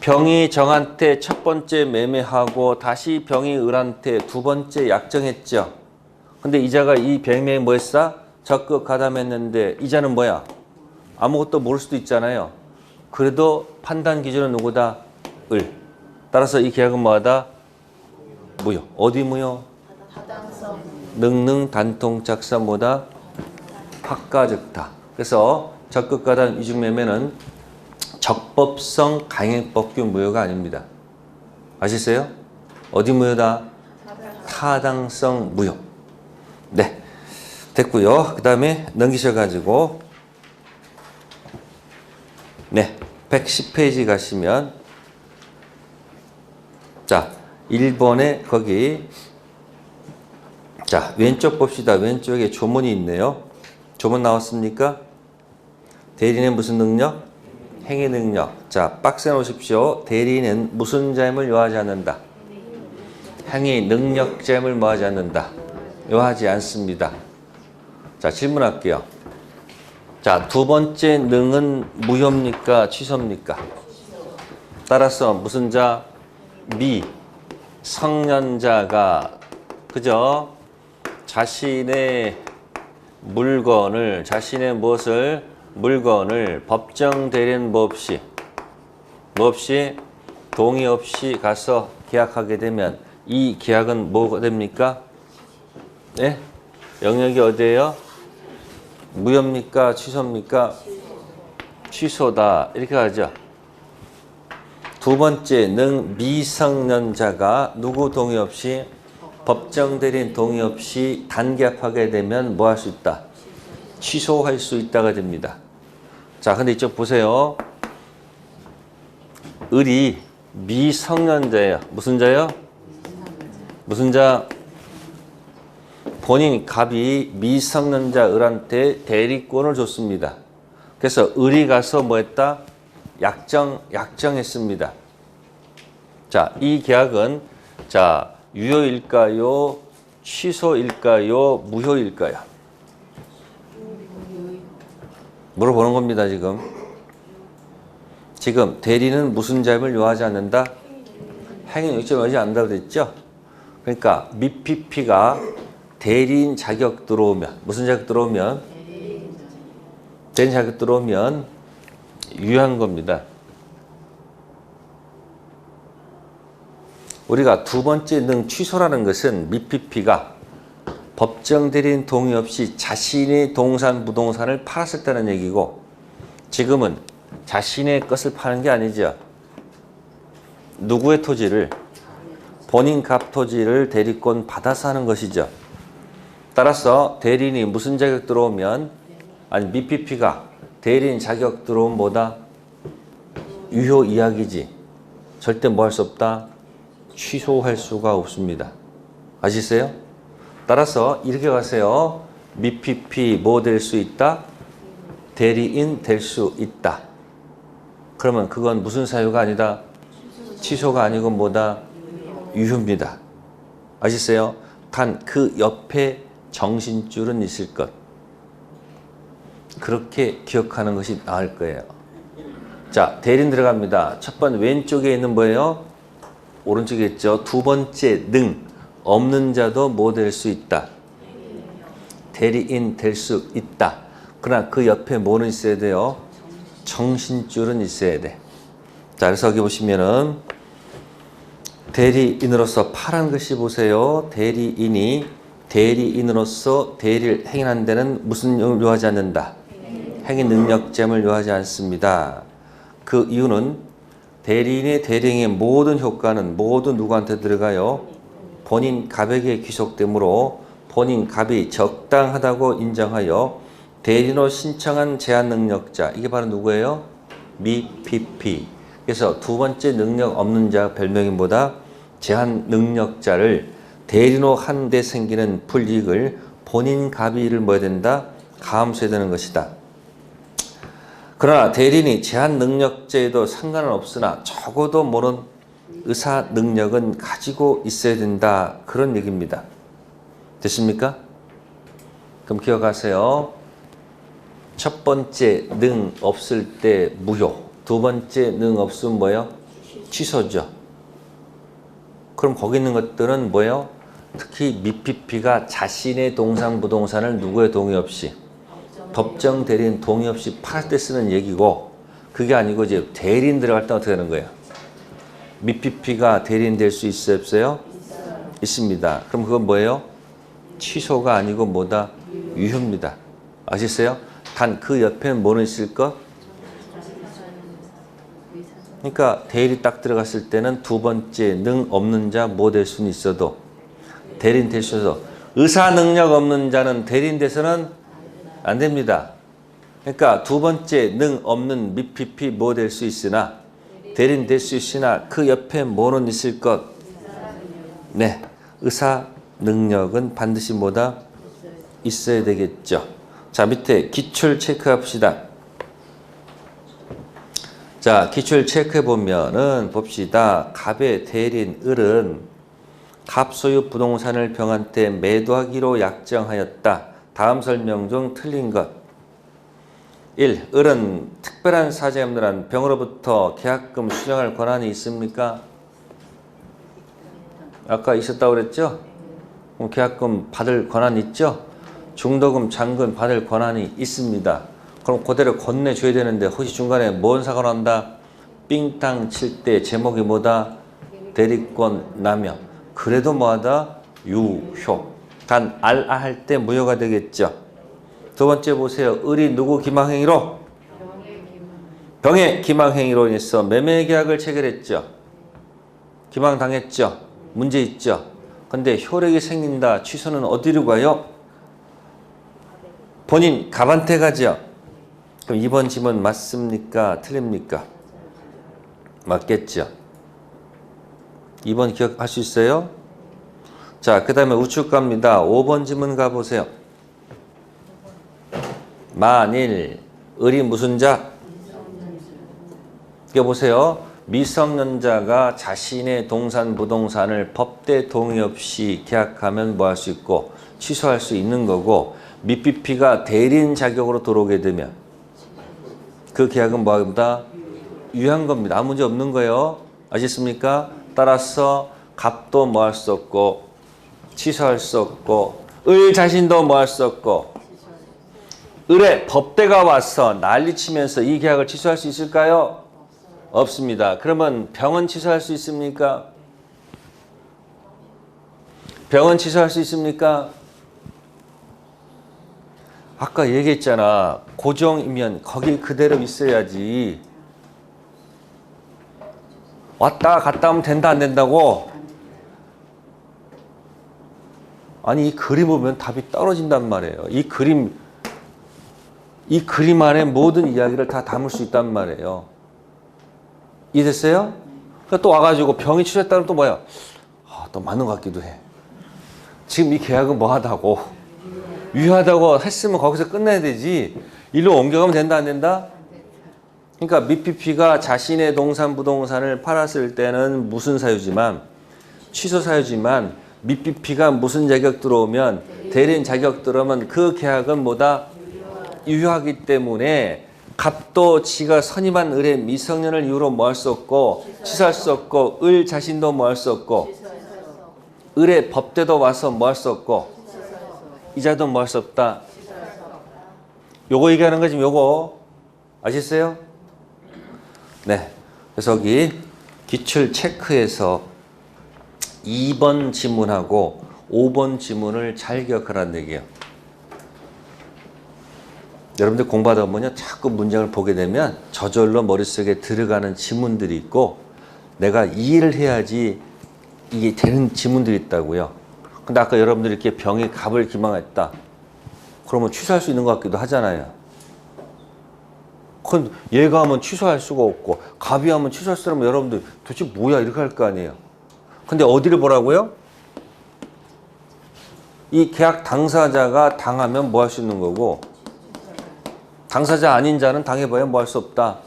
병이 정한테 첫 번째 매매하고 다시 병이 을한테 두 번째 약정했죠. 근데 이자가 이 병매에 뭐 했어? 적극 가담했는데 이자는 뭐야? 아무것도 모를 수도 있잖아요. 그래도 판단 기준은 누구다? 을. 따라서 이 계약은 뭐하다? 무효. 어디 무효? 능능 단통 작사 뭐다? 확가적타. 그래서 적극 가담 이중 매매는 적법성 강행법규 무효가 아닙니다. 아시겠어요? 어디 무효다? 타당성 무효. 네, 됐고요. 그 다음에 넘기셔가지고 네, 110페이지 가시면 자, 1번에 거기 자, 왼쪽 봅시다. 왼쪽에 조문이 있네요. 조문 나왔습니까? 대리인의 무슨 능력? 행위 능력. 자, 박스에 놓으십시오. 대리인은 무슨 자임을 요하지 않는다. 행위 능력 자임을 뭐하지 않는다. 요하지 않습니다. 자, 질문할게요. 자, 두 번째 능은 무효입니까? 취소입니까? 따라서 무슨 자? 미성년자가 그죠? 자신의 물건을 법정 대리인 뭐 없이 동의 없이 가서 계약하게 되면 이 계약은 뭐가 됩니까? 네? 영역이 어디예요? 무효입니까? 취소입니까? 취소다. 이렇게 하죠. 두 번째 능 미성년자가 누구 동의 없이 법정 대리인 동의 없이 단계합하게 되면 뭐 할 수 있다? 취소할 수 있다가 됩니다. 자, 근데 이쪽 보세요. 을이 미성년자예요. 무슨 자요? 무슨 자? 본인 갑이 미성년자 을한테 대리권을 줬습니다. 그래서 을이 가서 뭐 했다? 약정했습니다. 자, 이 계약은 자, 유효일까요? 취소일까요? 무효일까요? 물어보는 겁니다, 지금. 지금 대리는 무슨 자임을 요하지 않는다? 행위 능력을 요하지 않는다고 그랬죠? 그러니까 미PP가 대리인 자격 들어오면 무슨 자격 들어오면? 대리인 자격 들어오면 유효한 겁니다. 우리가 두 번째 능 취소라는 것은 미PP가 법정 대리인 동의 없이 자신의 동산 부동산을 팔았을 때는 얘기고 지금은 자신의 것을 파는 게 아니죠. 누구의 토지를? 본인 갑 토지를 대리권 받아서 하는 것이죠. 따라서 대리인이 무슨 자격 들어오면 아니 미PP가 대리인 자격 들어오면 뭐다? 유효 이야기지. 절대 뭐 할 수 없다? 취소할 수가 없습니다. 아시세요? 따라서 이렇게 가세요. 미PP 뭐 될 수 있다? 대리인 될 수 있다. 그러면 그건 무슨 사유가 아니다? 취소가 아니고 뭐다? 유효입니다. 아시세요? 단 그 옆에 정신줄은 있을 것. 그렇게 기억하는 것이 나을 거예요. 자, 대리인 들어갑니다. 첫 번 왼쪽에 있는 뭐예요? 오른쪽에 있죠. 두 번째 능 없는 자도 뭐 될 수 있다? 대리인 될 수 있다. 그러나 그 옆에 뭐는 있어야 돼요? 정신줄은 있어야 돼. 자, 그래서 여기 보시면은 대리인으로서 파란 글씨 보세요. 대리인이 대리인으로서 대리를 행한 데는 무슨 영을 요하지 않는다? 행위 능력점을 요하지 않습니다. 그 이유는 대리인의 대리행의 모든 효과는 모두 누구한테 들어가요? 본인 갑에게 귀속되므로 본인 갑이 적당하다고 인정하여 대리인으로 신청한 제한 능력자, 이게 바로 누구예요? 미PP. 그래서 두 번째 능력 없는 자 별명이 뭐다? 제한 능력자를 대리인으로 한 데 생기는 불이익을 본인 갑이를 뭐 해야 된다? 감수해야 되는 것이다. 그러나 대리인이 제한 능력자에도 상관은 없으나 적어도 모른 의사 능력은 가지고 있어야 된다. 그런 얘기입니다. 됐습니까? 그럼 기억하세요. 첫 번째 능 없을 때 무효. 두 번째 능 없으면 뭐예요? 취소죠. 그럼 거기 있는 것들은 뭐예요? 특히 미PP가 자신의 동산 부동산을 누구의 동의 없이 법정 대리인 동의 없이 팔 때 쓰는 얘기고 그게 아니고 이제 대리인 들어갈 때 어떻게 되는 거예요? 미PP가 대리인 될 수 있어요? 없어요? 있습니다. 그럼 그건 뭐예요? 취소가 아니고 뭐다? 유효입니다. 아시겠어요? 단 그 옆에는 뭐는 있을 것? 그러니까 대리 딱 들어갔을 때는 두 번째 능 없는 자 뭐 될 수는 있어도 대리인 될 수 있어도 의사 능력 없는 자는 대리인 돼서는 안 됩니다. 그러니까 두 번째 능 없는 미PP 뭐 될 수 있으나 대리인 될 수 있으나 그 옆에 뭐는 있을 것? 네, 의사 능력은 반드시 뭐다? 있어야 되겠죠. 자, 밑에 기출 체크합시다. 자, 기출 체크해 보면은 봅시다. 갑의 대리인 을은 갑 소유 부동산을 병한테 매도하기로 약정하였다. 다음 설명 중 틀린 것. 1. 을은 특별한 사정이 없는 한 병으로부터 계약금 수령할 권한이 있습니까? 아까 있었다고 그랬죠? 그럼 계약금 받을 권한이 있죠? 중도금, 잔금 받을 권한이 있습니다. 그럼 그대로 건네줘야 되는데 혹시 중간에 뭔 사고 난다? 삥땅 칠 때 제목이 뭐다? 대리권 남용. 그래도 뭐하다? 유효. 단 알아 할 때 무효가 되겠죠. 두 번째 보세요. 을이 누구 기망행위로? 병의 기망행위로 인해서 매매 계약을 체결했죠. 기망당했죠. 문제 있죠. 근데 효력이 생긴다. 취소는 어디로 가요? 본인 갑한테 가죠. 그럼 이번 질문 맞습니까? 틀립니까? 맞겠죠. 2번 기억할 수 있어요? 자, 그 다음에 우측 갑니다. 5번 질문 가보세요. 만일 을이 무슨 자? 이거 보세요. 미성년자가 자신의 동산, 부동산을 법대 동의 없이 계약하면 뭐 할 수 있고 취소할 수 있는 거고, 미피피가 대리인 자격으로 들어오게 되면 그 계약은 뭐 합니다? 유효한 겁니다. 아무 문제 없는 거예요. 아시겠습니까? 따라서 갑도 뭐 할 수 없고 취소할 수 없고, 을 자신도 뭐 할 수 없고, 을의 법대가 와서 난리치면서 이 계약을 취소할 수 있을까요? 없습니다. 그러면 병은 취소할 수 있습니까? 병은 취소할 수 있습니까? 아까 얘기했잖아. 고정이면 거기 그대로 있어야지. 왔다 갔다 하면 된다 안 된다고? 아니, 이 그림 보면 답이 떨어진단 말이에요. 이 그림 안에 모든 이야기를 다 담을 수 있단 말이에요. 이해됐어요? 그러니까 또 와가지고 병이 취소했다면 또 뭐야? 또 맞는 것 같기도 해. 지금 이 계약은 뭐 하다고? 유효하다고 했으면 거기서 끝내야 되지. 일로 옮겨가면 된다 안 된다? 그러니까 미피피가 자신의 동산, 부동산을 팔았을 때는 무슨 사유지만, 취소 사유지만, 미피피가 무슨 자격 들어오면, 대리인 자격 들어오면 그 계약은 뭐다? 유효하기 때문에 갑도 지가 선임한 을의 미성년을 이유로 뭐 할 수 없고 취소할 수 없고, 을 자신도 뭐 할 수 없고, 을의 법대도 와서 뭐 할 수 없고, 이자도 뭐 할 수 없다. 요거 얘기하는 거지. 요거 아시겠어요? 네. 그래서 여기 기출 체크에서 2번 지문하고 5번 지문을 잘 기억하라는 얘기예요. 여러분들 공부하다 보면 자꾸 문장을 보게 되면 저절로 머릿속에 들어가는 지문들이 있고, 내가 이해를 해야지 이게 되는 지문들이 있다고요. 근데 아까 여러분들이 이렇게 병이 갑을 기망했다. 그러면 취소할 수 있는 것 같기도 하잖아요. 그건 얘가 하면 취소할 수가 없고 갑이 하면 취소할 수 없으면 여러분들 도대체 뭐야 이렇게 할 거 아니에요. 근데 어디를 보라고요? 이 계약 당사자가 당하면 뭐 할 수 있는 거고, 당사자 아닌 자는 당해봐야 뭐 할 수 없다.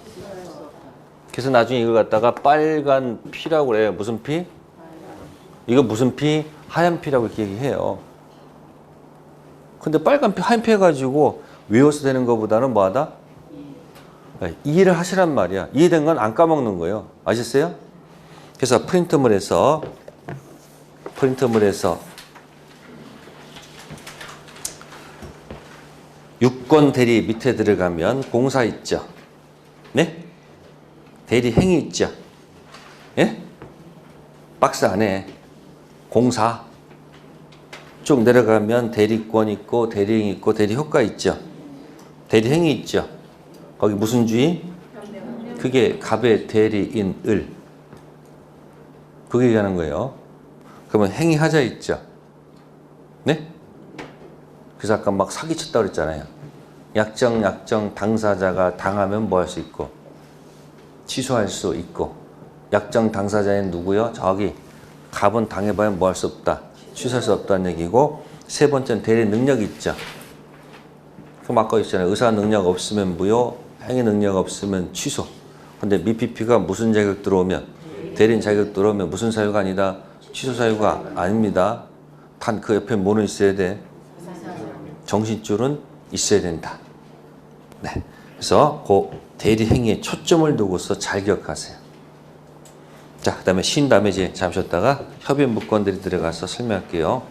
그래서 나중에 이걸 갖다가 빨간 피라고 그래요. 무슨 피? 이거 무슨 피? 하얀 피라고 이렇게 얘기해요. 근데 빨간 피, 하얀 피 해가지고 외워서 되는 것보다는 뭐하다? 이해를 하시란 말이야. 이해된 건 안 까먹는 거예요. 아셨어요? 그래서 프린트물에서 유권 대리 밑에 들어가면 공사 있죠. 네? 대리 행위 있죠. 예? 박스 안에 공사 쭉 내려가면 대리권 있고 대리행 있고 대리효과 있죠. 대리행위 있죠. 거기 무슨 주의? 그게 갑의 대리인 을. 그게 얘기하는 거예요. 그러면 행위하자 있죠. 네? 그래서 아까 막 사기쳤다 그랬잖아요. 약정 당사자가 당하면 뭐 할 수 있고 취소할 수 있고, 약정 당사자는 누구요? 저기 갑은 당해봐야 뭐 할 수 없다. 취소할 수 없다는 얘기고, 세 번째는 대리 능력이 있죠. 그럼 아까 있잖아요. 의사 능력 없으면 무효, 행위 능력 없으면 취소. 근데 미피피가 무슨 자격 들어오면 대리인 자격 들어오면 무슨 사유가 아니다. 취소 사유가 아닙니다. 단 그 옆에 뭐는 있어야 돼? 정신줄은 있어야 된다. 네. 그래서 그 대리 행위에 초점을 두고서 잘 기억하세요. 자, 그다음에 쉰 다음에 이제 잠시 쉬었다가 협의 문건들이 들어가서 설명할게요.